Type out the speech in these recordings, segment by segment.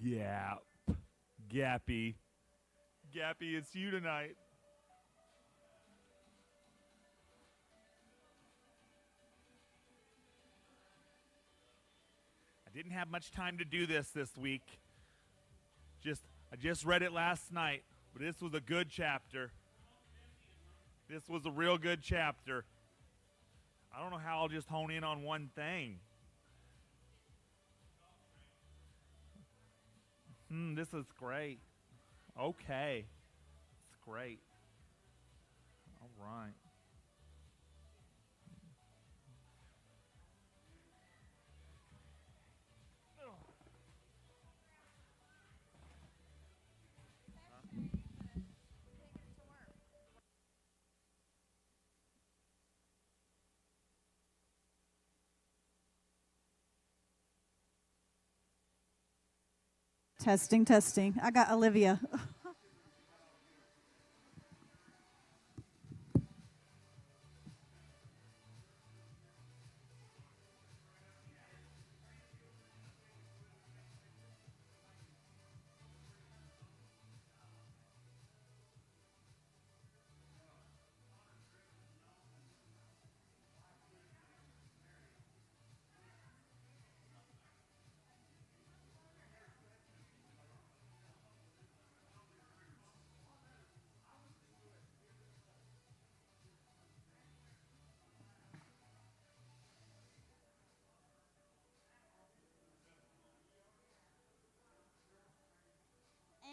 Gap. Gappy. Gappy, it's you tonight. I didn't have much time to do this week. I just read it last night, but this was a good chapter. This was a real good chapter. I don't know how I'll just hone in on one thing. This is great. Okay. It's great. All right. Testing, testing. I got Olivia.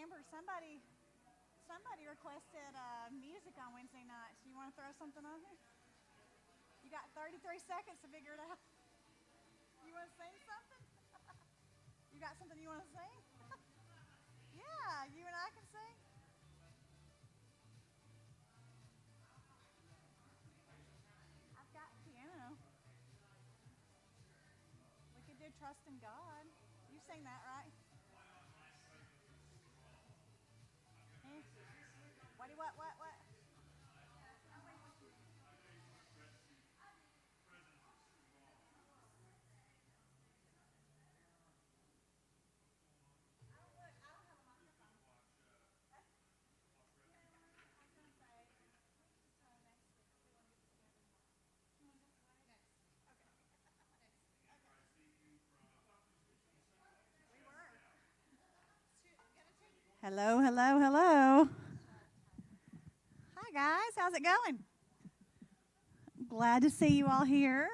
Amber, somebody requested music on Wednesday nights. Do you want to throw something on here? You got 33 seconds to figure it out. You want to sing something? You got something you want to sing? Yeah, you and I can sing. I've got piano. We could do Trust in God. You sing that, right? Eh? What? Hello, hello, hello. Hi, guys. How's it going? Glad to see you all here.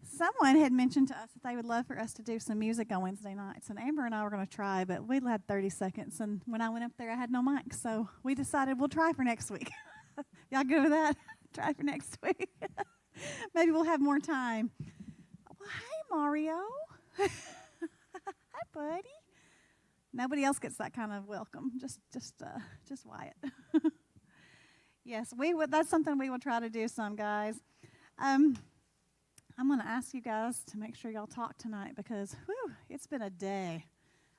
Someone had mentioned to us that they would love for us to do some music on Wednesday nights, and Amber and I were going to try, but we had 30 seconds, and when I went up there, I had no mic, so we decided we'll try for next week. Y'all good with that? Try for next week. Maybe we'll have more time. Well, hey, Mario. Hi, buddy. Nobody else gets that kind of welcome. Just Wyatt. Yes, that's something we will try to do some, guys. I'm going to ask you guys to make sure y'all talk tonight because, it's been a day.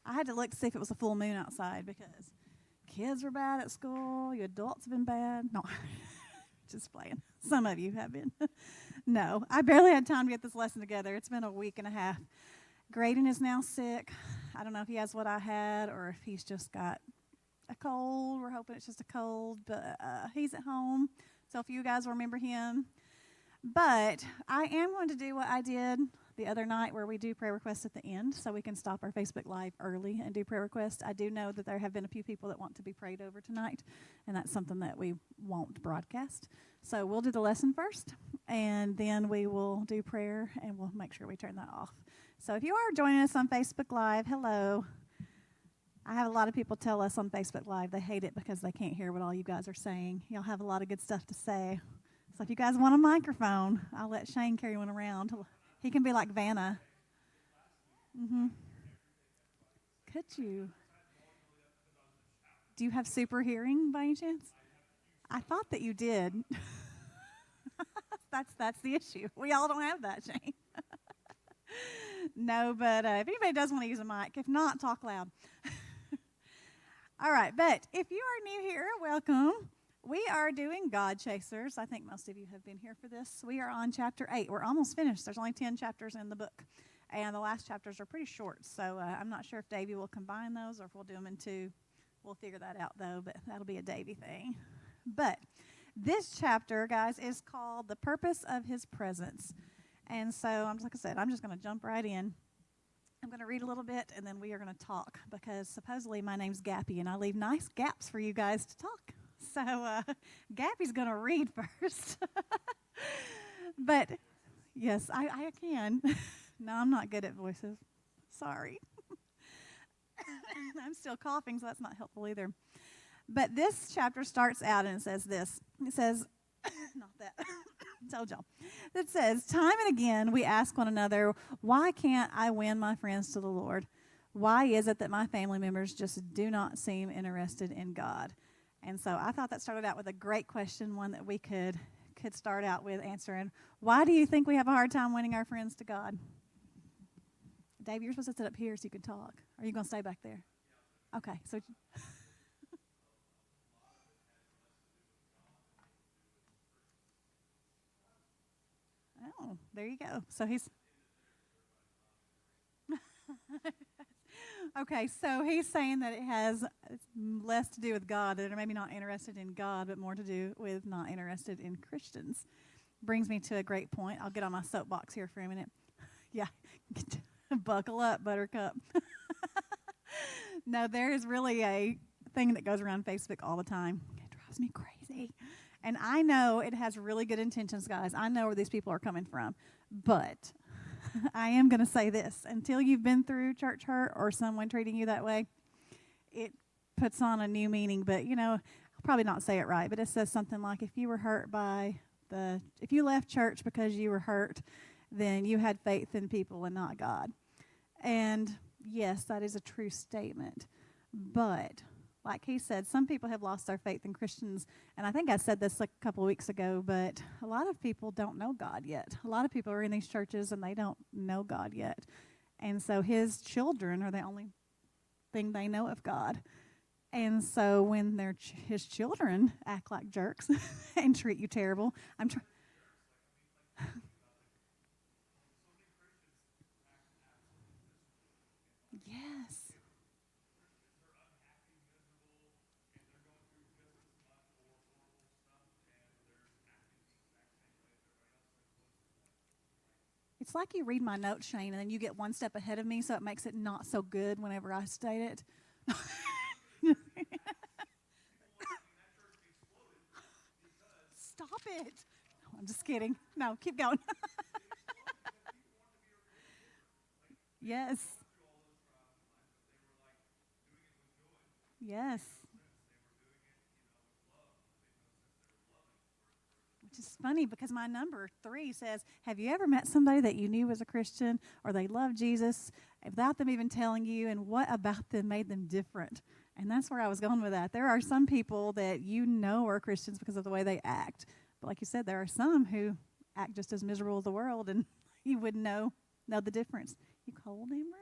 I had to look to see if it was a full moon outside because kids were bad at school. You adults have been bad. No, just playing. Some of you have been. No, I barely had time to get this lesson together. It's been a week and a half. Graydon is now sick. I don't know if he has what I had or if he's just got a cold. We're hoping it's just a cold, but he's at home. So if you guys remember him. But I am going to do what I did the other night where we do prayer requests at the end so we can stop our Facebook Live early and do prayer requests. I do know that there have been a few people that want to be prayed over tonight, and that's something that we won't broadcast. So we'll do the lesson first, and then we will do prayer, and we'll make sure we turn that off. So if you are joining us on Facebook Live, hello. I have a lot of people tell us on Facebook Live they hate it because they can't hear what all you guys are saying. Y'all have a lot of good stuff to say. So if you guys want a microphone, I'll let Shane carry one around. He can be like Vanna. Could you? Do you have super hearing by any chance? I thought that you did. That's the issue. We all don't have that, Shane. No, but if anybody does want to use a mic, if not, talk loud. All right, but if you are new here, welcome. We are doing God Chasers. I think most of you have been here for this. We are on chapter 8. We're almost finished. There's only 10 chapters in the book. and the last chapters are pretty short. So I'm not sure if Davey will combine those or if we'll do them in two. We'll figure that out, though, but that'll be a Davey thing. But this chapter, guys, is called The Purpose of His Presence. And so, like I said, I'm just going to jump right in. I'm going to read a little bit, and then we are going to talk, because supposedly my name's Gappy, and I leave nice gaps for you guys to talk. So Gappy's going to read first. But, yes, I can. No, I'm not good at voices. Sorry. I'm still coughing, so that's not helpful either. But this chapter starts out, and it says this. It says, not that. Told y'all. It says, time and again we ask one another, why can't I win my friends to the Lord? Why is it that my family members just do not seem interested in God? And so I thought that started out with a great question, one that we could start out with answering. Why do you think we have a hard time winning our friends to God? Dave, you're supposed to sit up here so you can talk. Are you going to stay back there? Okay. So. Oh, there you go. So he's. Okay, so he's saying that it has less to do with God, that they're maybe not interested in God, but more to do with not interested in Christians. Brings me to a great point. I'll get on my soapbox here for a minute. Yeah, buckle up, Buttercup. No, there is really a thing that goes around Facebook all the time. It drives me crazy. And I know it has really good intentions, guys. I know where these people are coming from. But I am going to say this. Until you've been through church hurt or someone treating you that way, it puts on a new meaning. But, I'll probably not say it right, but it says something like, if you left church because you were hurt, then you had faith in people and not God. And, yes, that is a true statement. But like he said, some people have lost their faith in Christians, and I think I said this a couple of weeks ago, but a lot of people don't know God yet. A lot of people are in these churches, and they don't know God yet. And so his children are the only thing they know of God. And so when his children act like jerks and treat you terrible, Yes. It's like you read my notes, Shane, and then you get one step ahead of me, so it makes it not so good whenever I state it. Stop it. No, I'm just kidding. No, keep going. Yes. Yes. Which is funny because my number 3 says, have you ever met somebody that you knew was a Christian or they loved Jesus without them even telling you, and what about them made them different? And that's where I was going with that. There are some people that you know are Christians because of the way they act. But like you said, there are some who act just as miserable as the world, and you wouldn't know the difference. You cold, Amber?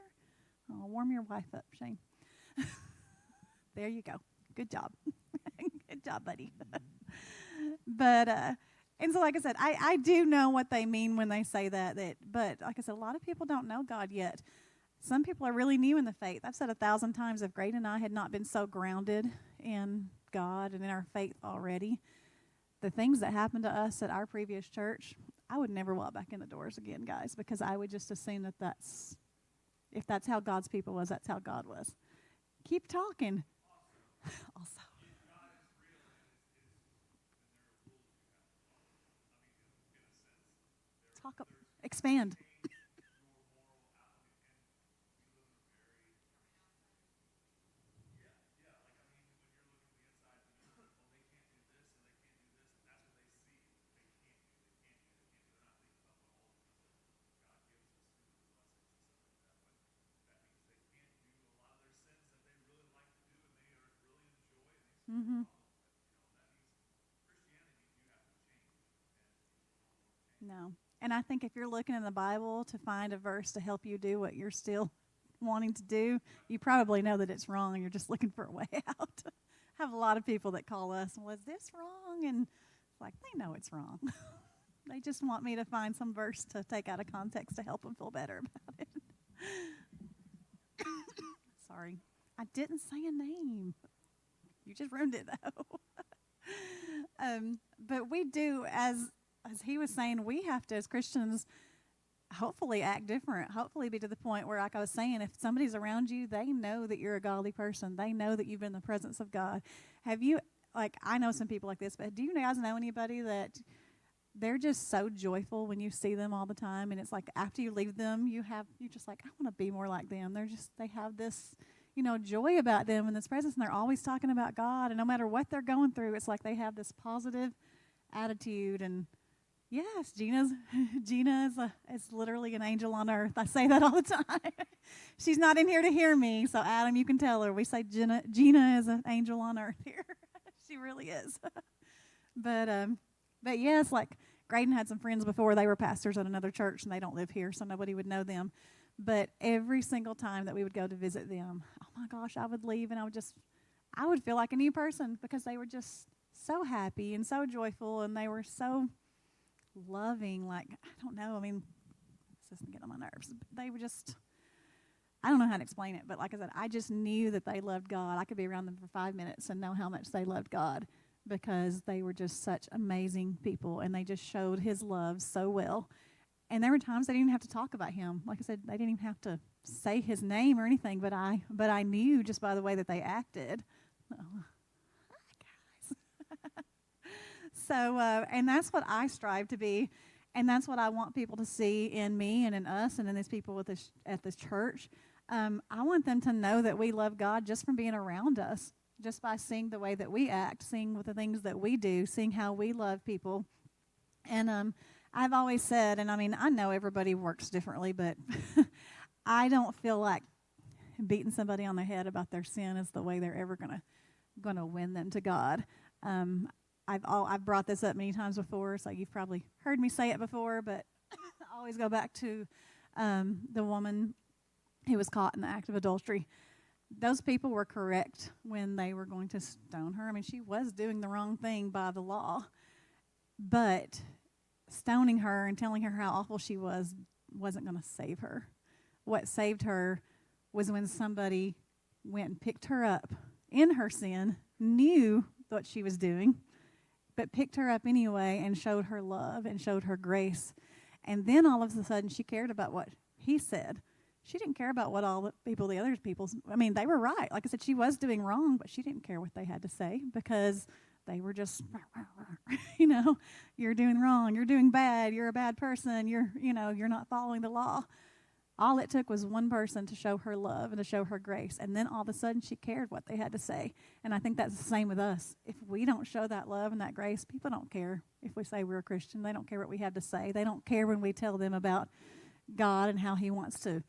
Oh, warm your wife up, Shane. There you go. Good job. Good job, buddy. But, and so like I said, I do know what they mean when they say that. But like I said, a lot of people don't know God yet. Some people are really new in the faith. I've said 1,000 times, if Grady and I had not been so grounded in God and in our faith already, the things that happened to us at our previous church, I would never walk back in the doors again, guys, because I would just assume that if that's how God's people was, that's how God was. Keep talking. Also. Expand. Mm-hmm. No. And I think if you're looking in the Bible to find a verse to help you do what you're still wanting to do, you probably know that it's wrong and you're just looking for a way out. I have a lot of people that call us, was this wrong? And it's like, they know it's wrong. They just want me to find some verse to take out of context to help them feel better about it. Sorry. I didn't say a name. You just ruined it, though. But we do, as he was saying, we have to, as Christians, hopefully act different. Hopefully be to the point where, like I was saying, if somebody's around you, they know that you're a godly person. They know that you've been in the presence of God. Have you, like, I know some people like this, but do you guys know anybody that they're just so joyful when you see them all the time, and it's like after you leave them, you're just like, I want to be more like them. They have this, joy about them in this presence, and they're always talking about God, and no matter what they're going through, it's like they have this positive attitude. And yes, Gina is literally an angel on earth. I say that all the time. She's not in here to hear me, so Adam, you can tell her. We say Gina is an angel on earth here. She really is. But yes, like Graydon had some friends before. They were pastors at another church, and they don't live here, so nobody would know them. But every single time that we would go to visit them, oh my gosh, I would leave, and I would feel like a new person because they were just so happy and so joyful, and they were so loving. Like, I don't know. I mean, this isn't getting on my nerves. They were just, I don't know how to explain it, but like I said, I just knew that they loved God. I could be around them for 5 minutes and know how much they loved God, because they were just such amazing people, and they just showed his love so well. And there were times they didn't even have to talk about him. Like I said, they didn't even have to say his name or anything, but I knew just by the way that they acted. Oh, hi, guys. So, and that's what I strive to be, and that's what I want people to see in me and in us and in these people at this church. I want them to know that we love God just from being around us, just by seeing the way that we act, seeing with the things that we do, seeing how we love people. And I've always said, and I mean, I know everybody works differently, but I don't feel like beating somebody on the head about their sin is the way they're ever gonna win them to God. I've brought this up many times before, so you've probably heard me say it before, but I always go back to the woman who was caught in the act of adultery. Those people were correct when they were going to stone her. I mean, she was doing the wrong thing by the law, but stoning her and telling her how awful she wasn't going to save her. What saved her was when somebody went and picked her up in her sin, knew what she was doing, but picked her up anyway and showed her love and showed her grace. And then all of a sudden she cared about what he said. She didn't care about what all the other people, I mean, they were right. Like I said, she was doing wrong, but she didn't care what they had to say, because they were just, you're doing wrong, you're doing bad, you're a bad person, you're not following the law. All it took was one person to show her love and to show her grace, and then all of a sudden she cared what they had to say. And I think that's the same with us. If we don't show that love and that grace, people don't care if we say we're a Christian. They don't care what we have to say. They don't care when we tell them about God and how he wants to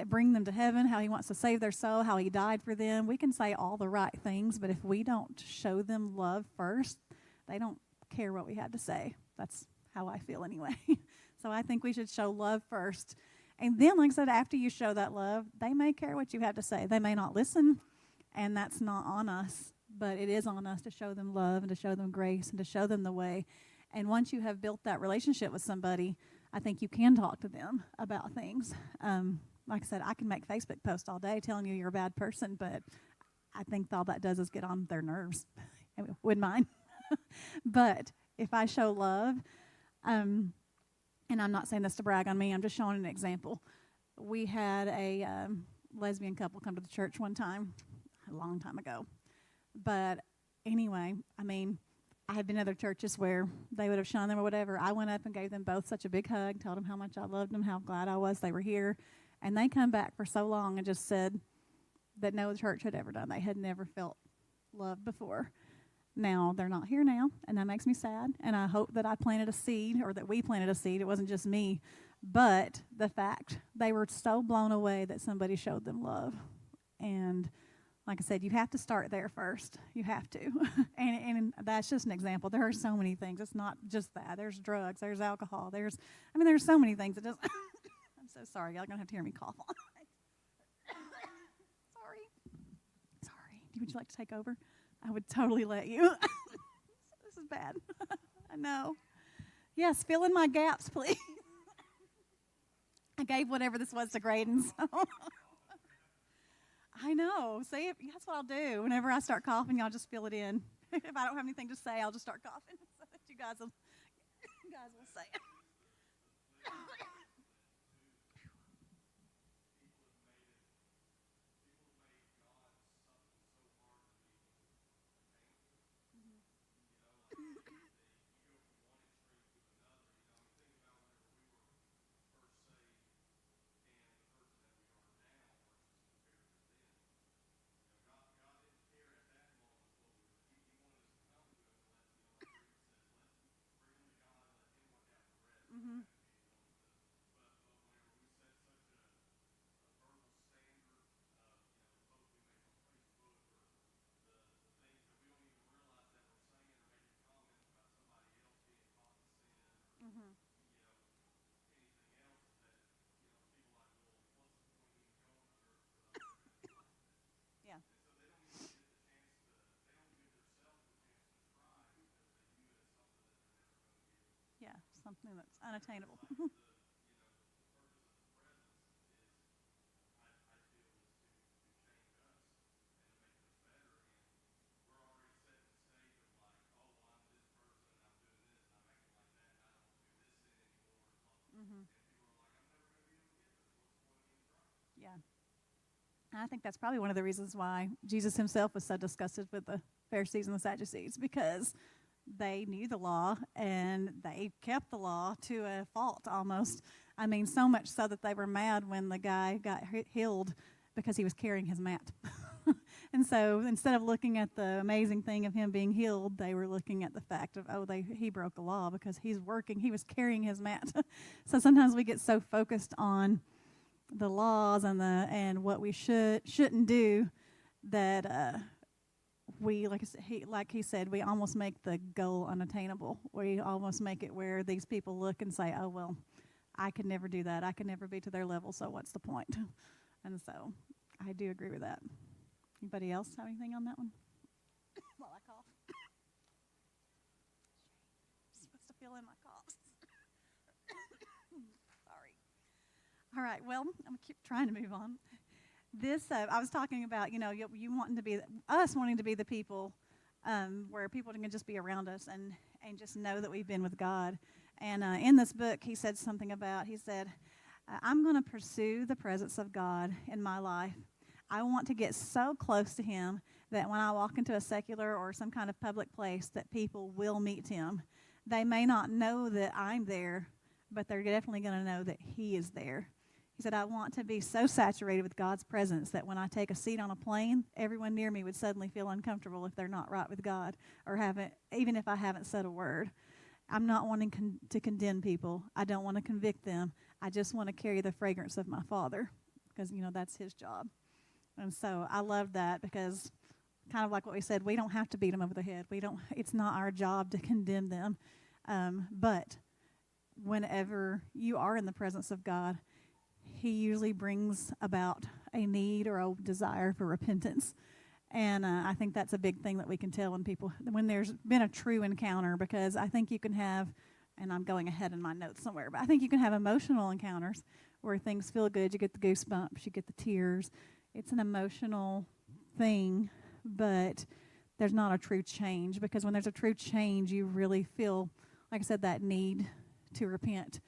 bring them to heaven, how he wants to save their soul, how he died for them. We can say all the right things, but if we don't show them love first, they don't care what we had to say. That's how I feel anyway. So I think we should show love first. And then, like I said, after you show that love, they may care what you have to say. They may not listen, and that's not on us, but it is on us to show them love and to show them grace and to show them the way. And once you have built that relationship with somebody, I think you can talk to them about things. Like I said, I can make Facebook posts all day telling you you're a bad person, but I think all that does is get on their nerves. I wouldn't mind. But if I show love, and I'm not saying this to brag on me, I'm just showing an example. We had a lesbian couple come to the church one time, a long time ago. But anyway, I mean, I have been in other churches where they would have shunned them or whatever. I went up and gave them both such a big hug, told them how much I loved them, how glad I was they were here. And they come back for so long and just said that no church had ever done. They had never felt love before. Now, they're not here now, and that makes me sad. And I hope that I planted a seed, or that we planted a seed. It wasn't just me. But the fact, they were so blown away that somebody showed them love. And like I said, you have to start there first. You have to. and that's just an example. There are so many things. It's not just that. There's drugs. There's alcohol. There's so many things. It just... I'm so sorry. Y'all are going to have to hear me cough on it. Sorry. Would you like to take over? I would totally let you. This is bad. I know. Yes, fill in my gaps, please. I gave whatever this was to Graydon, so. I know. See, that's what I'll do. Whenever I start coughing, I'll just fill it in. If I don't have anything to say, I'll just start coughing so that you guys will say it. Mm-hmm. Mm-hmm. Yeah. Yeah. Something that's unattainable. Mm-hmm. Yeah. And I think that's probably one of the reasons why Jesus himself was so disgusted with the Pharisees and the Sadducees, because they knew the law and they kept the law to a fault almost. I mean, so much so that they were mad when the guy got healed because he was carrying his mat. And so instead of looking at the amazing thing of him being healed, they were looking at the fact of, he broke the law because he was carrying his mat. So sometimes we get so focused on the laws and what we shouldn't do that we, like he said, we almost make the goal unattainable. We almost make it where these people look and say, oh, well, I could never do that. I could never be to their level, so what's the point? And so I do agree with that. Anybody else have anything on that one? While I cough. I'm supposed to fill in my coughs. Sorry. All right, well, I'm going to keep trying to move on. This, I was talking about, you wanting to be, us wanting to be the people where people can just be around us and just know that we've been with God. And in this book, he said, I'm going to pursue the presence of God in my life. I want to get so close to him that when I walk into a secular or some kind of public place that people will meet him. They may not know that I'm there, but they're definitely going to know that he is there. He said, I want to be so saturated with God's presence that when I take a seat on a plane, everyone near me would suddenly feel uncomfortable if they're not right with God or even if I haven't said a word. I'm not wanting to condemn people. I don't want to convict them. I just want to carry the fragrance of my Father because, that's his job. And so I love that because kind of like what we said, we don't have to beat them over the head. It's not our job to condemn them. But whenever you are in the presence of God, he usually brings about a need or a desire for repentance. And I think that's a big thing that we can tell when there's been a true encounter, because I think you can have, and I'm going ahead in my notes somewhere, but I think you can have emotional encounters where things feel good. You get the goosebumps, you get the tears. It's an emotional thing, but there's not a true change, because when there's a true change, you really feel, like I said, that need to repent.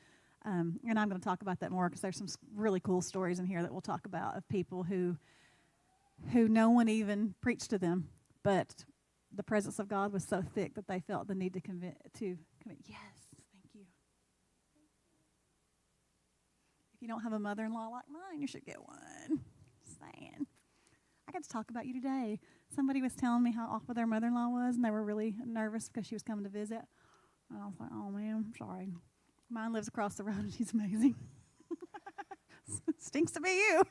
And I'm going to talk about that more because there's some really cool stories in here that we'll talk about of people who no one even preached to them, but the presence of God was so thick that they felt the need to commit. Yes, thank you. If you don't have a mother-in-law like mine, you should get one. Just saying. I got to talk about you today. Somebody was telling me how awful their mother-in-law was, and they were really nervous because she was coming to visit. And I was like, oh, man, I'm sorry. Mine lives across the road, and she's amazing. Stinks to be you.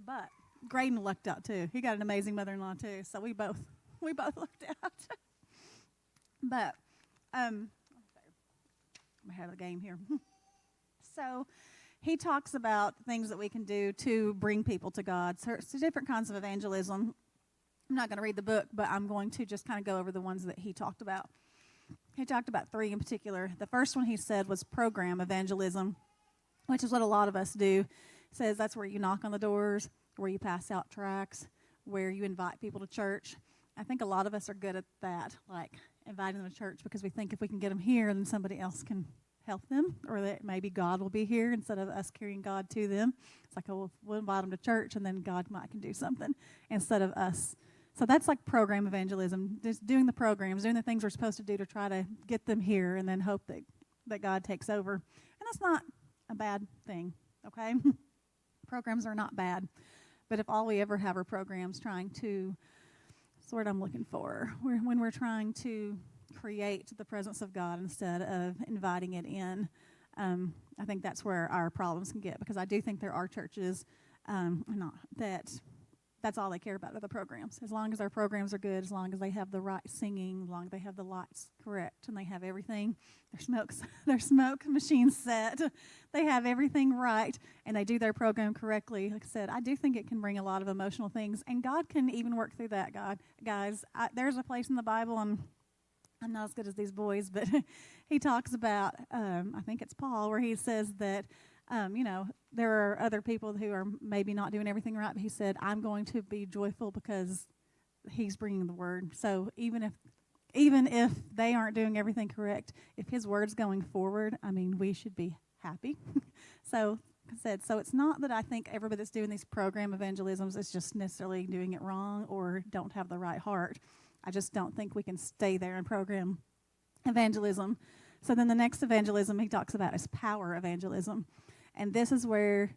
But Graydon lucked out, too. He got an amazing mother-in-law, too. So we both lucked out. But I'm ahead of the game here. So he talks about things that we can do to bring people to God. So different kinds of evangelism. I'm not going to read the book, but I'm going to just kind of go over the ones that he talked about. he talked about three in particular. The first one he said was program evangelism, which is what a lot of us do. He says that's where you knock on the doors, where you pass out tracts, where you invite people to church. I think a lot of us are good at that, like inviting them to church, because we think if we can get them here, then somebody else can help them, or that maybe God will be here instead of us carrying God to them. It's like, oh, we'll invite them to church, and then God might can do something instead of us. So that's like program evangelism, just doing the programs, doing the things we're supposed to do to try to get them here, and then hope that God takes over. And that's not a bad thing, okay? Programs are not bad. But if all we ever have are programs trying to, that's the word I'm looking for, when we're trying to create the presence of God instead of inviting it in, I think that's where our problems can get, because I do think there are churches not that's all they care about are the programs. As long as our programs are good, as long as they have the right singing, as long as they have the lights correct, and they have everything, their smoke machines set, they have everything right, and they do their program correctly. Like I said, I do think it can bring a lot of emotional things, and God can even work through that, guys. There's a place in the Bible, and I'm not as good as these boys, but he talks about, I think it's Paul, where he says that, there are other people who are maybe not doing everything right, but he said, I'm going to be joyful because he's bringing the word. So even if they aren't doing everything correct, if his word's going forward, I mean, we should be happy. So I said, so it's not that I think everybody that's doing these program evangelisms is just necessarily doing it wrong or don't have the right heart. I just don't think we can stay there in program evangelism. So then the next evangelism he talks about is power evangelism. And this is where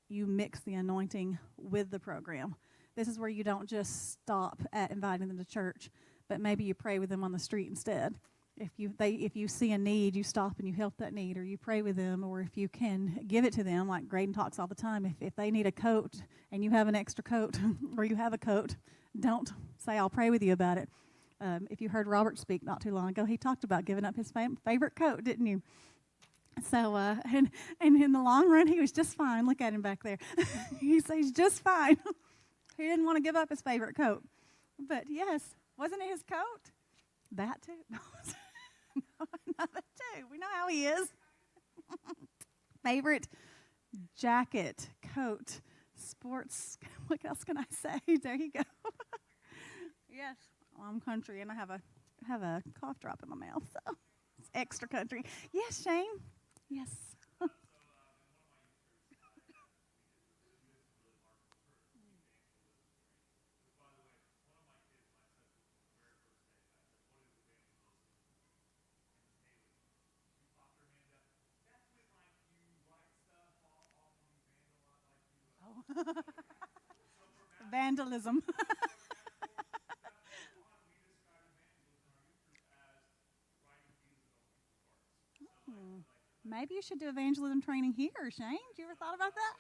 you mix the anointing with the program. This is where you don't just stop at inviting them to church, but maybe you pray with them on the street instead. If you see a need, you stop and you help that need, or you pray with them, or if you can give it to them, like Graydon talks all the time. If they need a coat and you have an extra coat, or you have a coat, don't say, I'll pray with you about it. If you heard Robert speak not too long ago, he talked about giving up his favorite coat, didn't you? So, and in the long run, he was just fine. Look at him back there. He's just fine. He didn't want to give up his favorite coat. But yes, wasn't it his coat? That too. No, that too. We know how he is. Favorite jacket, coat, sports. What else can I say? There you go. Yes, well, I'm country, and I have a cough drop in my mouth, so it's extra country. Yes, Shane. Yes. Oh. Vandalism. Maybe you should do evangelism training here, Shane. Did you ever thought about that?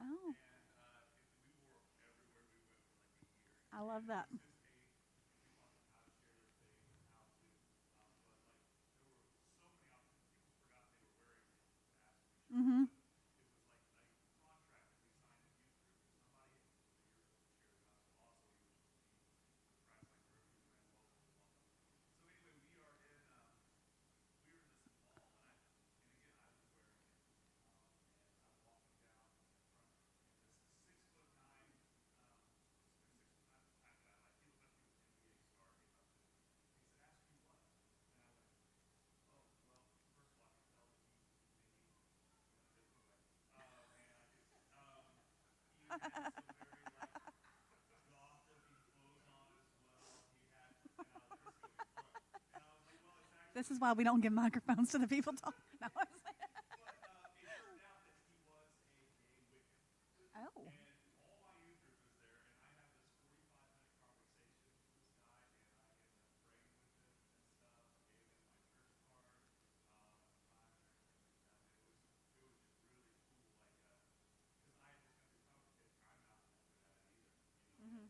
Oh, I love that. Mm-hmm. This is why we don't give microphones to the people talking. No. Oh. Mm-hmm.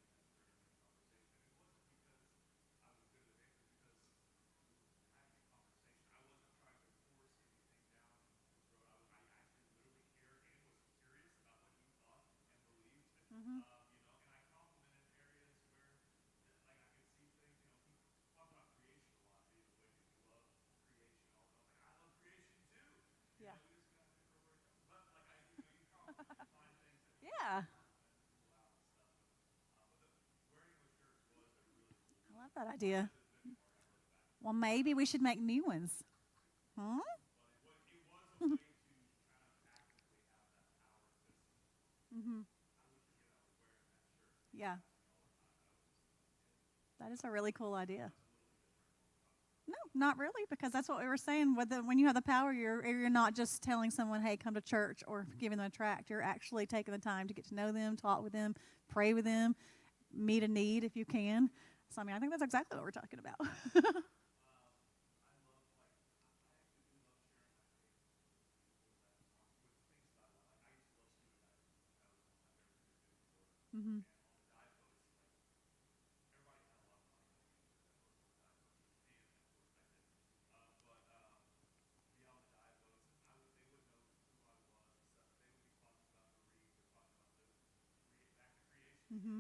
love that idea. Well, maybe we should make new ones. Huh? Mm-hmm. Yeah, that is a really cool idea. No, not really, because that's what we were saying. When you have the power, you're not just telling someone, "Hey, come to church," or giving them a tract. You're actually taking the time to get to know them, talk with them, pray with them, meet a need if you can. So, I mean, I think that's exactly what we're talking about. hmm hmm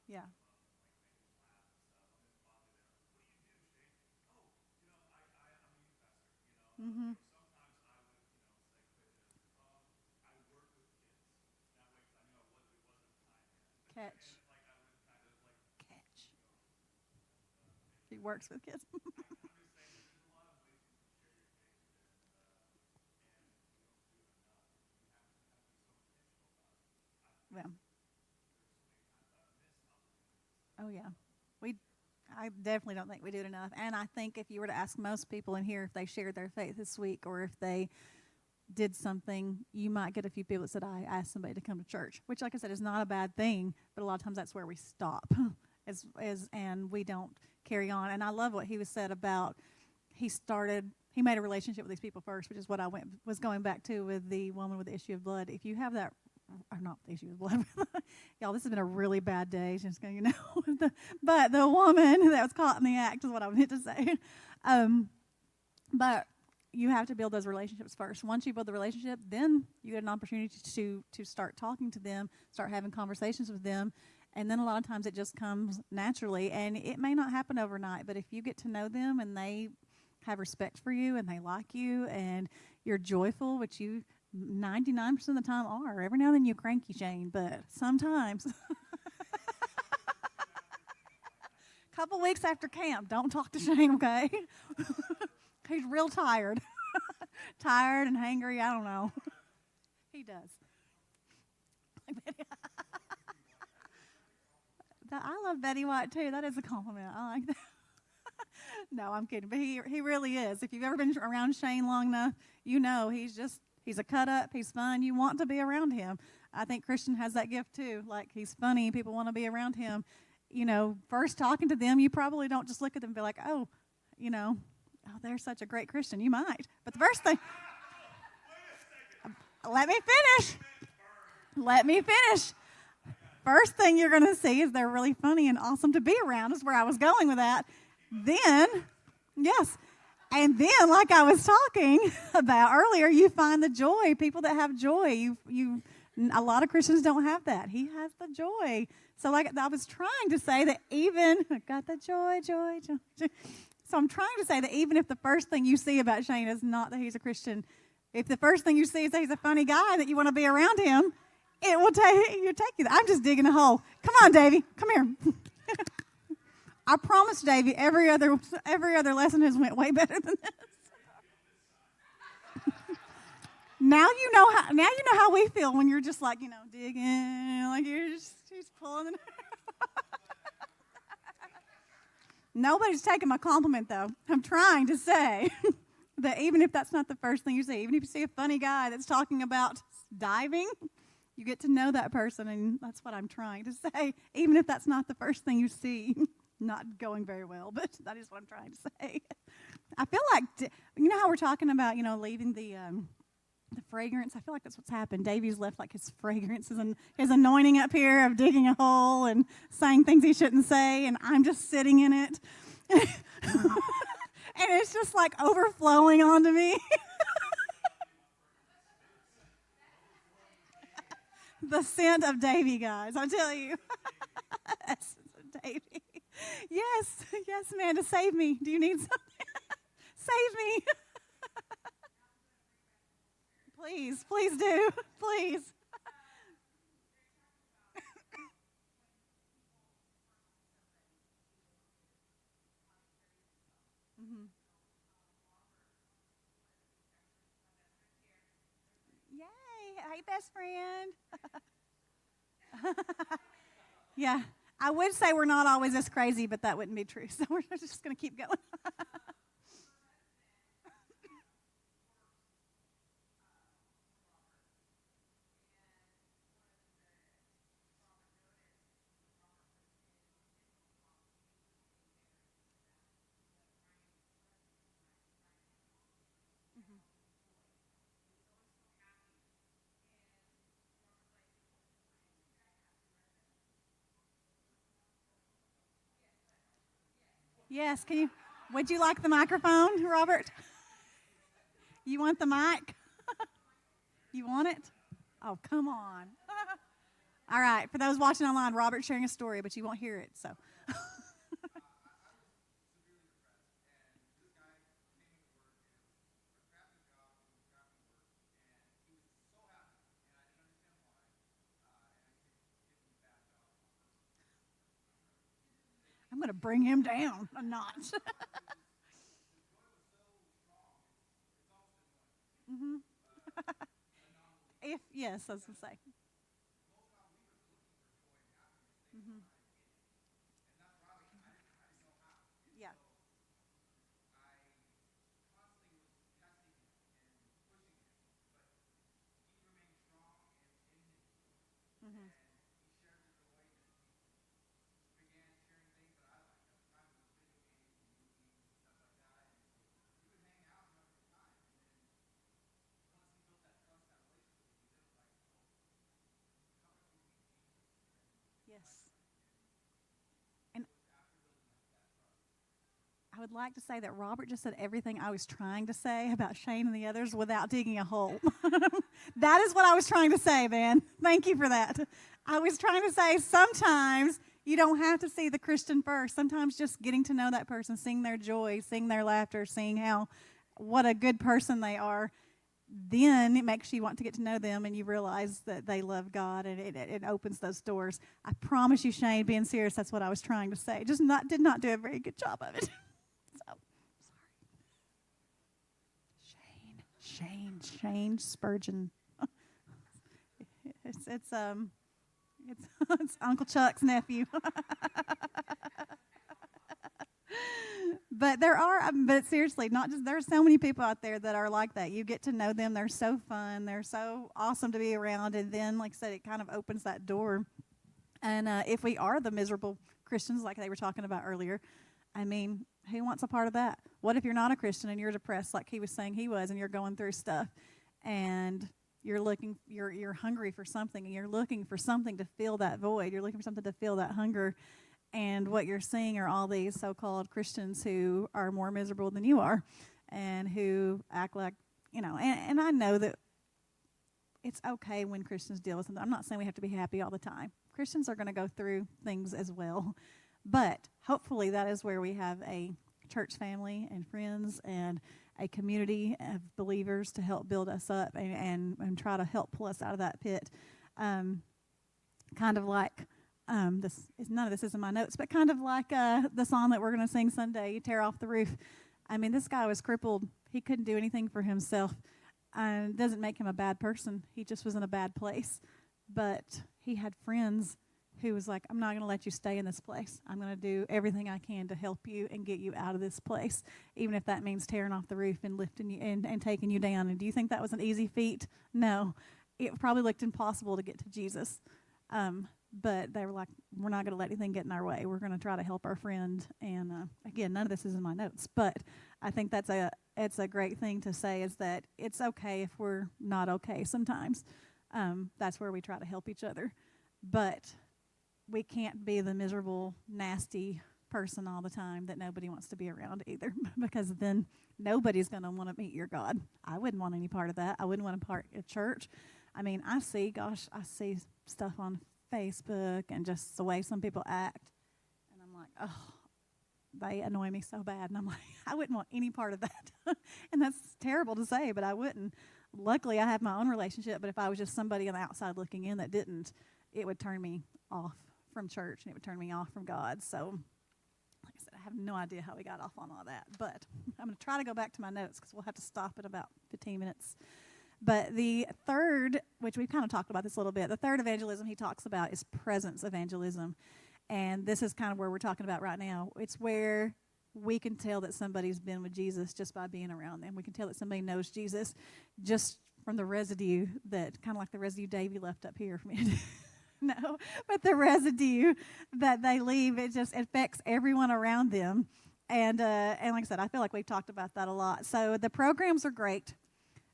Yeah. hmm Catch. Catch. He works with kids. Yeah. Oh yeah. We I definitely don't think we do it enough. And I think if you were to ask most people in here if they shared their faith this week or if they did something, you might get a few people that said, I asked somebody to come to church, which, like I said, is not a bad thing, but a lot of times that's where we stop and we don't carry on. And I love what he was said about he made a relationship with these people first, which is what I was going back to with the woman with the issue of blood. If you have that, or not the issue of blood, y'all, this has been a really bad day, just going, but the woman that was caught in the act is what I meant to say. But you have to build those relationships first. Once you build the relationship, then you get an opportunity to start talking to them, start having conversations with them, and then a lot of times it just comes naturally. And it may not happen overnight, but if you get to know them and they have respect for you and they like you and you're joyful, which you 99% of the time are. Every now and then you cranky, Shane, but sometimes. Couple weeks after camp, don't talk to Shane, okay? He's real tired. Tired and hangry, I don't know. He does. I love Betty White too. That is a compliment. I like that. No, I'm kidding. But he really is. If you've ever been around Shane long enough, you know he's a cut up. He's fun. You want to be around him. I think Christian has that gift too. Like, he's funny. People want to be around him. First talking to them, you probably don't just look at them and be like, oh, they're such a great Christian. You might. But the first thing, let me finish. Let me finish. First thing you're going to see is they're really funny and awesome to be around, is where I was going with that. Then, yes. And then, like I was talking about earlier, you find the joy. People that have joy, a lot of Christians don't have that. He has the joy. So, like I was trying to say that got the joy. So I'm trying to say that even if the first thing you see about Shane is not that he's a Christian, if the first thing you see is that he's a funny guy, that you want to be around him, it will take you. I'm just digging a hole. Come on, Davey. Come here. I promise, Davey, every other lesson has went way better than this. Now you know how we feel when you're just like, digging, like she's pulling it. Nobody's taking my compliment, though. I'm trying to say that even if that's not the first thing you see, even if you see a funny guy that's talking about diving, you get to know that person, and that's what I'm trying to say. Even if that's not the first thing you see, not going very well, but that is what I'm trying to say. I feel like, how we're talking about, leaving the fragrance. I feel like that's what's happened. Davey's left like his fragrances and his anointing up here of digging a hole and saying things he shouldn't say, and I'm just sitting in it. And it's just like overflowing onto me. The scent of Davey, guys, I tell you. Davey. Yes, yes, Amanda, save me. Do you need something? Save me. Please, please do. Please. Hmm. Yay. Hey, best friend. Yeah. I would say we're not always this crazy, but that wouldn't be true. So we're just going to keep going. Yes, can you? Would you like the microphone, Robert? You want the mic? You want it? Oh, come on. All right, for those watching online, Robert's sharing a story, but you won't hear it, so. I'm going to bring him down a notch. Hmm. If yes, I was going to say. Hmm. Yeah. Hmm. Yes. And I would like to say that Robert just said everything I was trying to say about Shane and the others without digging a hole. That is what I was trying to say, man. Thank you for that. I was trying to say sometimes you don't have to see the Christian first. Sometimes just getting to know that person, seeing their joy, seeing their laughter, seeing how what a good person they are, then it makes you want to get to know them and you realize that they love God and it opens those doors. I promise you, Shane, being serious, that's what I was trying to say. Just did not do a very good job of it. So Shane Spurgeon. It's it's Uncle Chuck's nephew. But seriously, not just there's so many people out there that are like that. You get to know them; they're so fun, they're so awesome to be around, and then, like I said, it kind of opens that door. And if we are the miserable Christians, like they were talking about earlier, I mean, who wants a part of that? What if you're not a Christian and you're depressed, like he was saying he was, and you're going through stuff, and you're hungry for something, and you're looking for something to fill that void. You're looking for something to fill that hunger, and what you're seeing are all these so-called Christians who are more miserable than you are, and who act like, and I know that it's okay when Christians deal with them. I'm not saying we have to be happy all the time. Christians are going to go through things as well. But hopefully that is where we have a church family and friends and a community of believers to help build us up and try to help pull us out of that pit. Kind of like none of this is in my notes, but kind of like the song that we're going to sing Sunday, "You Tear Off the Roof." I mean, this guy was crippled. He couldn't do anything for himself. Doesn't make him a bad person. He just was in a bad place. But he had friends who was like, "I'm not going to let you stay in this place. I'm going to do everything I can to help you and get you out of this place, even if that means tearing off the roof and lifting you and taking you down." And do you think that was an easy feat? No. It probably looked impossible to get to Jesus. But they were like, "We're not going to let anything get in our way. We're going to try to help our friend." And again, none of this is in my notes, but I think it's a great thing to say, is that it's okay if we're not okay sometimes. That's where we try to help each other. But we can't be the miserable, nasty person all the time that nobody wants to be around either, because then nobody's going to want to meet your God. I wouldn't want any part of that. I wouldn't want a part of church. I mean, I see stuff on Facebook and just the way some people act, and I'm like, oh, they annoy me so bad. And I'm like, I wouldn't want any part of that. And that's terrible to say, but I wouldn't. Luckily, I have my own relationship, but if I was just somebody on the outside looking in that didn't, it would turn me off from church and it would turn me off from God. So, like I said, I have no idea how we got off on all that. But I'm going to try to go back to my notes because we'll have to stop in about 15 minutes. But the third, which we've kind of talked about this a little bit, the third evangelism he talks about is presence evangelism. And this is kind of where we're talking about right now. It's where we can tell that somebody's been with Jesus just by being around them. We can tell that somebody knows Jesus just from the residue that, kind of like the residue Davey left up here for me to do. No, but the residue that they leave, it just affects everyone around them. And like I said, I feel like we've talked about that a lot. So the programs are great,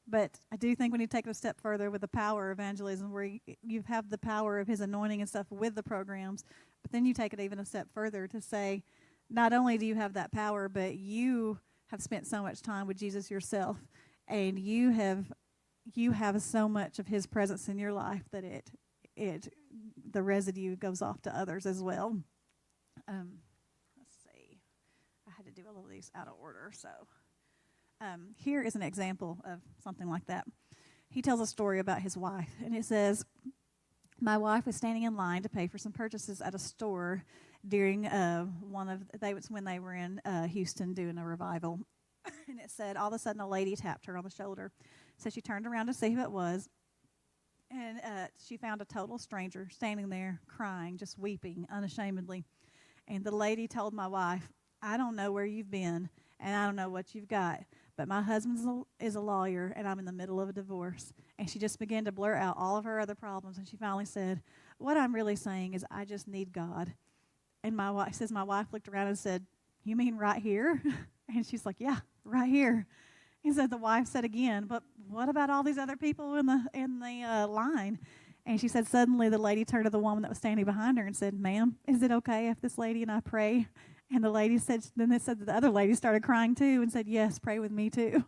but I do think we need to take it a step further with the power of evangelism, where you have the power of his anointing and stuff with the programs, but then you take it even a step further to say, not only do you have that power, but you have spent so much time with Jesus yourself, and you have so much of his presence in your life that the residue goes off to others as well. Let's see. I had to do all of these out of order, so here is an example of something like that. He tells a story about his wife, and it says, my wife was standing in line to pay for some purchases at a store during when they were in Houston doing a revival. And it said, all of a sudden a lady tapped her on the shoulder. So she turned around to see who it was, and she found a total stranger standing there crying, just weeping unashamedly. And the lady told my wife, I don't know where you've been, and I don't know what you've got, but my husband is a lawyer, and I'm in the middle of a divorce. And she just began to blurt out all of her other problems, and she finally said, what I'm really saying is I just need God. And my wife looked around and said, you mean right here? And she's like, yeah, right here. And so the wife said again, but what about all these other people in the line? And she said, suddenly the lady turned to the woman that was standing behind her and said, ma'am, is it okay if this lady and I pray? And the lady said, then they said that the other lady started crying too and said, yes, pray with me too.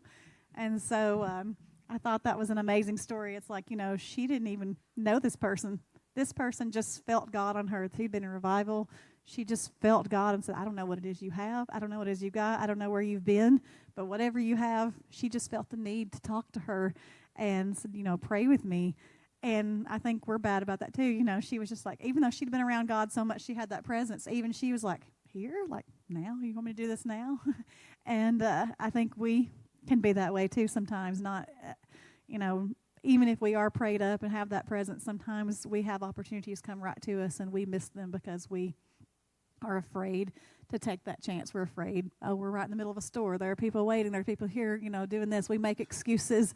And so I thought that was an amazing story. It's like, she didn't even know this person. This person just felt God on her. He'd been in revival. She just felt God and said, I don't know what it is you have. I don't know what it is you got. I don't know where you've been. But whatever you have, she just felt the need to talk to her and said, pray with me. And I think we're bad about that too. She was just like, even though she'd been around God so much, she had that presence. Even she was like, here? Like, now? You want me to do this now? And I think we can be that way too sometimes. Not, even if we are prayed up and have that presence, sometimes we have opportunities come right to us and we miss them because we are afraid to take that chance. We're afraid, we're right in the middle of a store. There are people waiting. There are people here, doing this. We make excuses.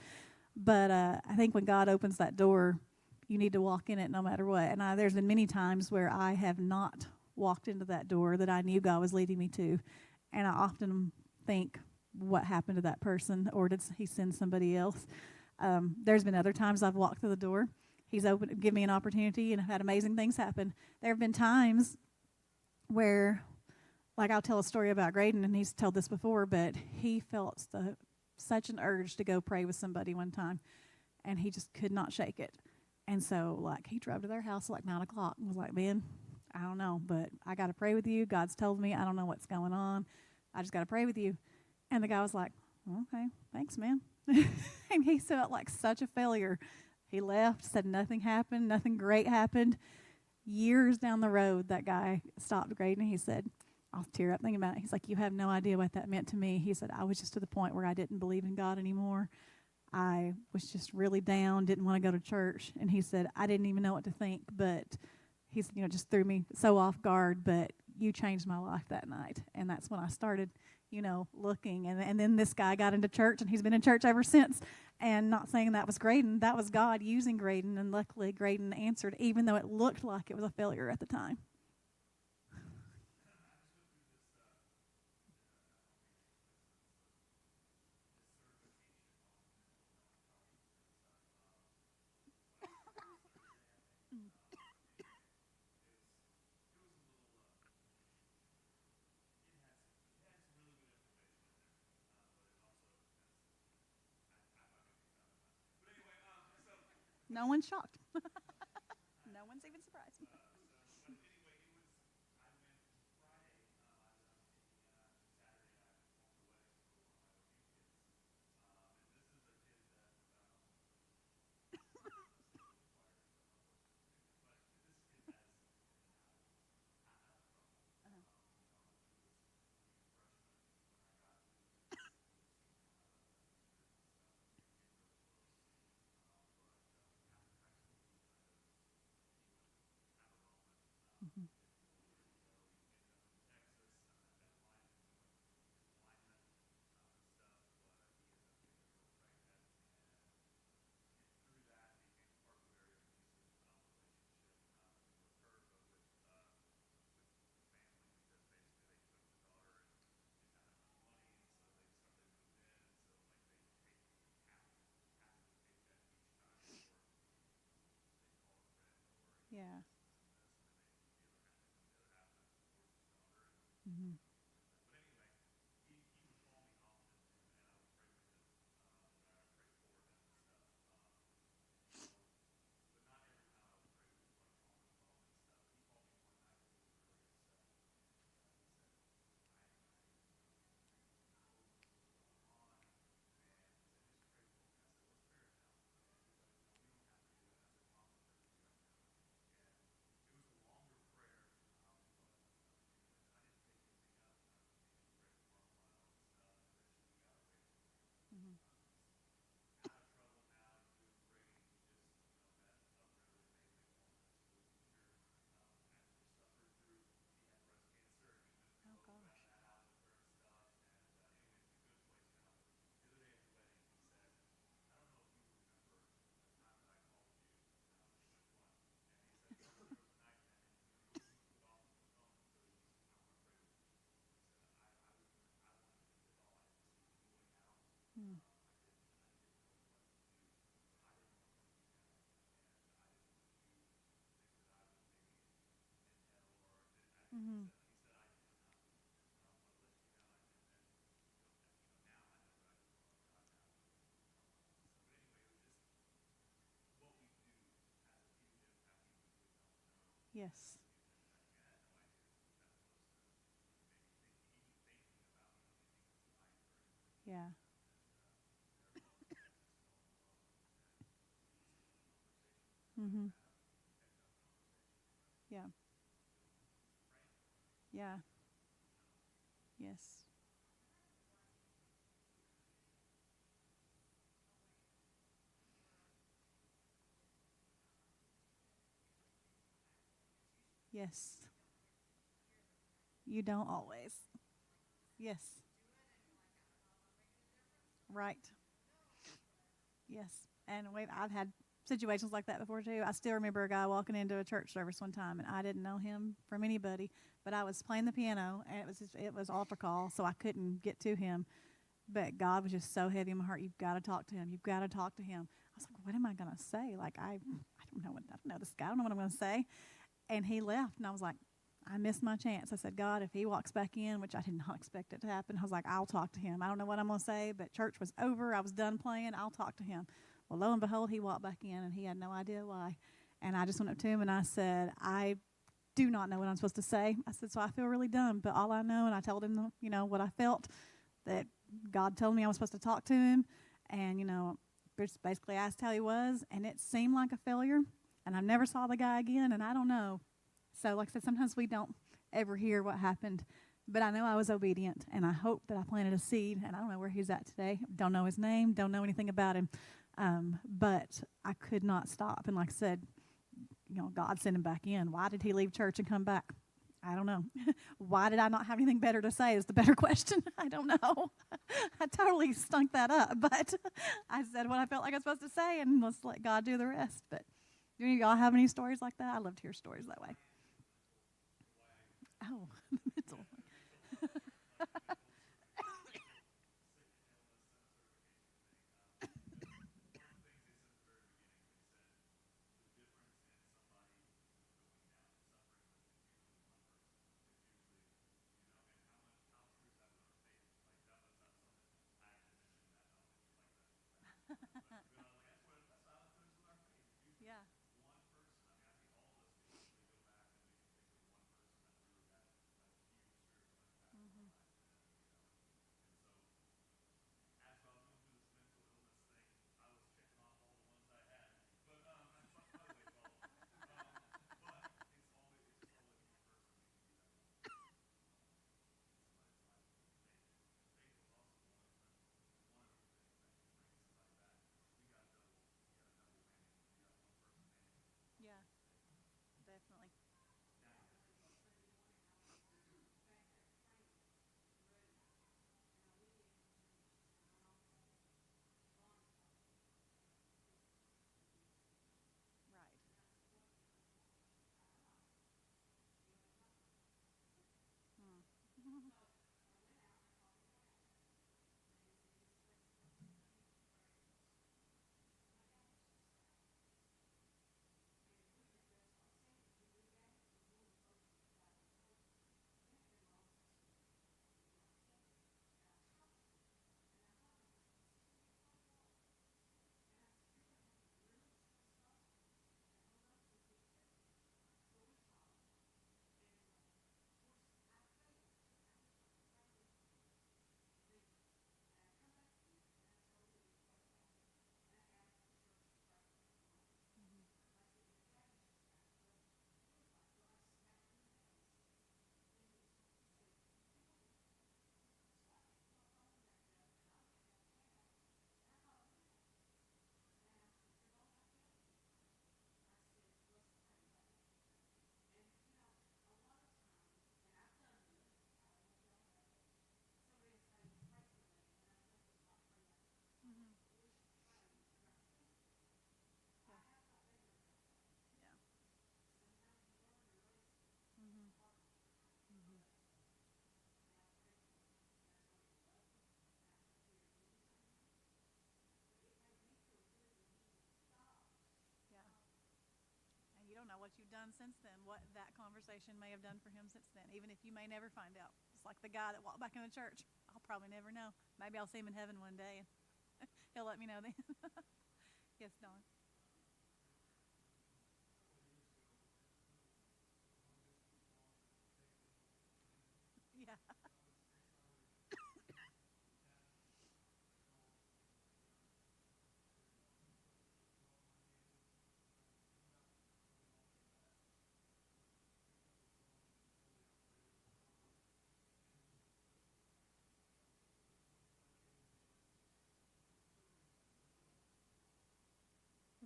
But I think when God opens that door, you need to walk in it no matter what. And there's been many times where I have not walked into that door that I knew God was leading me to. And I often think, what happened to that person? Or did he send somebody else? There's been other times I've walked through the door. He's given me an opportunity, and I've had amazing things happen. There have been times where, like I'll tell a story about Graydon, and he's told this before, but he felt such an urge to go pray with somebody one time, and he just could not shake it. And so, he drove to their house at 9 o'clock and was like, man, I don't know, but I got to pray with you. God's told me I don't know what's going on. I just got to pray with you. And the guy was like, okay, thanks, man. And he felt like such a failure. He left, said nothing happened, nothing great happened. Years down the road, that guy stopped Graydon and he said, I'll tear up thinking about it. He's like, you have no idea what that meant to me. He said, I was just to the point where I didn't believe in God anymore. I was just really down, didn't want to go to church. And he said, I didn't even know what to think, but he said, just threw me so off guard, but you changed my life that night. And that's when I started, looking. And then this guy got into church, and he's been in church ever since. And not saying that was Graydon, that was God using Graydon. And luckily, Graydon answered, even though it looked like it was a failure at the time. No one's shocked. No one's even surprised. Yeah. Hmm. Hmm. Oh gosh. Mm. Hmm. Yes. Yeah. Hmm. Yeah. Yeah. Yes. Yes. You don't always. Yes. Right. Yes. And I've had situations like that before too. I still remember a guy walking into a church service one time, and I didn't know him from anybody, but I was playing the piano, and it was altar call, so I couldn't get to him. But God was just so heavy in my heart. You've got to talk to him. You've got to talk to him. I was like, what am I gonna say? Like I don't know what I don't know this guy. I don't know what I'm gonna say. And he left, and I was like, I missed my chance. I said, God, if he walks back in, which I did not expect it to happen, I was like, I'll talk to him. I don't know what I'm going to say, but church was over. I was done playing. I'll talk to him. Well, lo and behold, he walked back in, and he had no idea why. And I just went up to him, and I said, I do not know what I'm supposed to say. I said, so I feel really dumb, but all I know, and I told him, what I felt, that God told me I was supposed to talk to him, and, just basically asked how he was, and it seemed like a failure, and I never saw the guy again, and I don't know. So, like I said, sometimes we don't ever hear what happened, but I know I was obedient, and I hope that I planted a seed, and I don't know where he's at today. Don't know his name, don't know anything about him, but I could not stop, and like I said, God sent him back in. Why did he leave church and come back? I don't know. Why did I not have anything better to say is the better question. I don't know. I totally stunk that up, but I said what I felt like I was supposed to say, and let's let God do the rest. But do any of y'all have any stories like that? I love to hear stories that way. Oh, mental. Yeah. have done since then, what that conversation may have done for him since then, even if you may never find out. It's like the guy that walked back in the church. I'll probably never know. Maybe I'll see him in heaven one day, and he'll let me know then. Yes, Don. Yeah.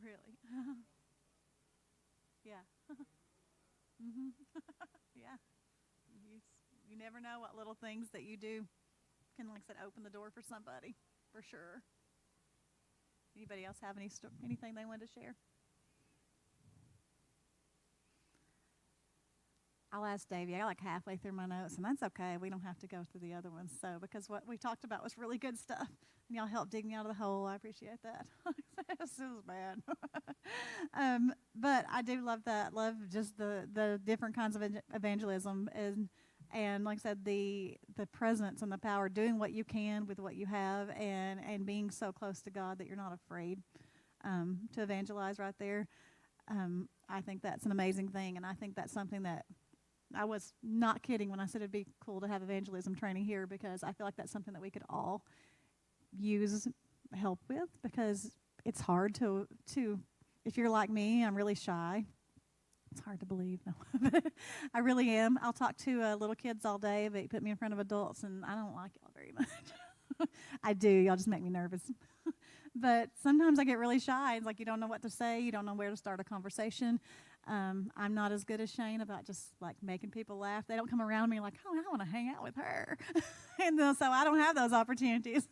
Really? Yeah. Mhm. Yeah. You never know what little things that you do can, like I said, open the door for somebody, for sure. Anybody else have anything they wanted to share? I'll ask Davey. I got like halfway through my notes, and that's okay. We don't have to go through the other ones. So, because what we talked about was really good stuff, and y'all helped dig me out of the hole. I appreciate that. This is bad. But I do love that. Love just the different kinds of evangelism, and like I said, the presence and the power, doing what you can with what you have, and being so close to God that you're not afraid to evangelize right there. I think that's an amazing thing, and I think that's something that I was not kidding when I said it'd be cool to have evangelism training here, because I feel like that's something that we could all use help with, because it's hard to if you're like me, I'm really shy. It's hard to believe. No. I really am. I'll talk to little kids all day, but you put me in front of adults, and I don't like y'all very much. I do. Y'all just make me nervous. But sometimes I get really shy. It's like you don't know what to say. You don't know where to start a conversation. I'm not as good as Shane about just like making people laugh. They don't come around me like, oh, I want to hang out with her. And so I don't have those opportunities.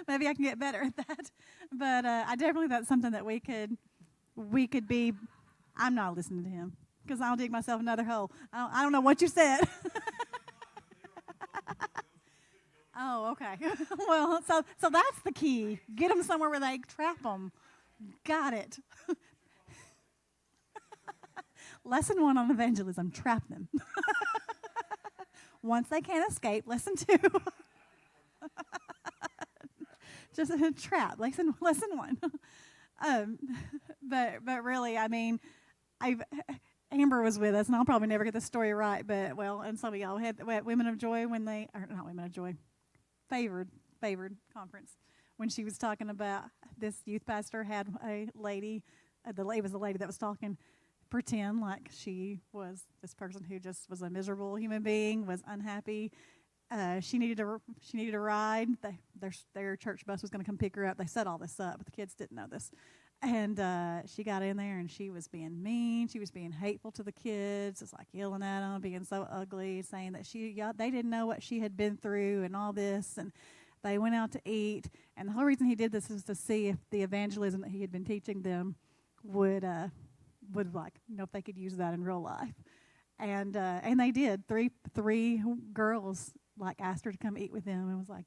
Maybe I can get better at that. But I definitely, that's something that we could be. I'm not listening to him because I'll dig myself another hole. I don't know what you said. Oh, okay. Well, so that's the key. Get them somewhere where they trap them. Got it. Lesson 1 on evangelism, trap them. Once they can't escape, lesson 2. Just a trap, lesson 1. But really, I mean, Amber was with us, and I'll probably never get the story right, but, well, and some of y'all had Women of Joy when they, or not Women of Joy, favored conference, when she was talking about this youth pastor had a lady, the lady was the lady that was talking, pretend like she was this person who just was a miserable human being, was unhappy. She needed a ride. Their church bus was going to come pick her up. They set all this up, but the kids didn't know this. And she got in there, and she was being mean. She was being hateful to the kids. It's like yelling at them, being so ugly, saying that they didn't know what she had been through and all this. And they went out to eat. And the whole reason he did this was to see if the evangelism that he had been teaching them would like, if they could use that in real life. And they did. Three girls like asked her to come eat with them, and was like,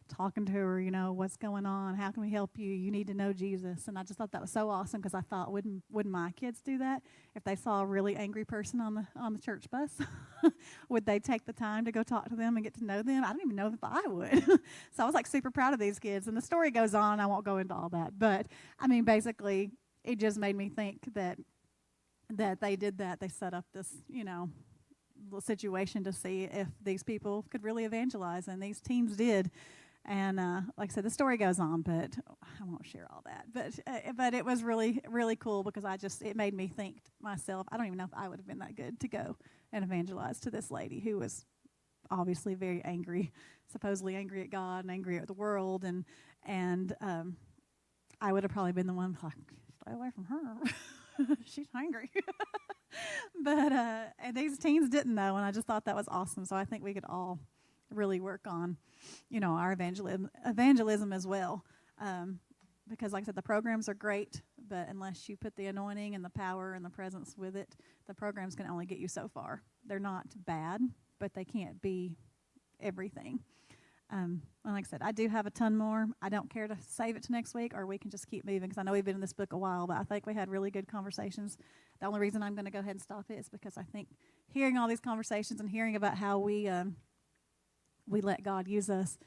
talking to her, what's going on? How can we help you? You need to know Jesus. And I just thought that was so awesome, because I thought, wouldn't my kids do that if they saw a really angry person on the church bus? Would they take the time to go talk to them and get to know them? I don't even know if I would. So I was like super proud of these kids. And the story goes on. I won't go into all that, but I mean, basically, it just made me think that they did that. They set up this, little situation to see if these people could really evangelize, and these teens did. And like I said, the story goes on, but I won't share all that. But it was really, really cool, because it made me think to myself, I don't even know if I would have been that good to go and evangelize to this lady who was obviously very angry, supposedly angry at God and angry at the world, and I would have probably been the one like, stay away from her. She's hungry. But and these teens didn't know, and I just thought that was awesome. So I think we could all really work on, our evangelism as well. Because like I said, the programs are great, but unless you put the anointing and the power and the presence with it, the programs can only get you so far. They're not bad, but they can't be everything. Like I said, I do have a ton more. I don't care to save it to next week, or we can just keep moving, because I know we've been in this book a while, but I think we had really good conversations. The only reason I'm going to go ahead and stop it is because I think hearing all these conversations and hearing about how we let God use us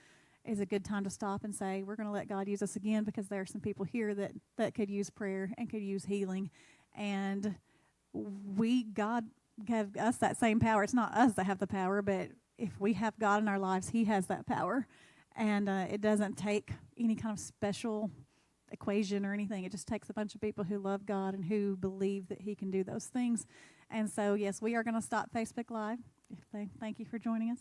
is a good time to stop and say, we're going to let God use us again, because there are some people here that could use prayer and could use healing. And God gave us that same power. It's not us that have the power, but if we have God in our lives, He has that power. And it doesn't take any kind of special equation or anything. It just takes a bunch of people who love God and who believe that He can do those things. And so, yes, we are going to stop Facebook Live. Thank you for joining us.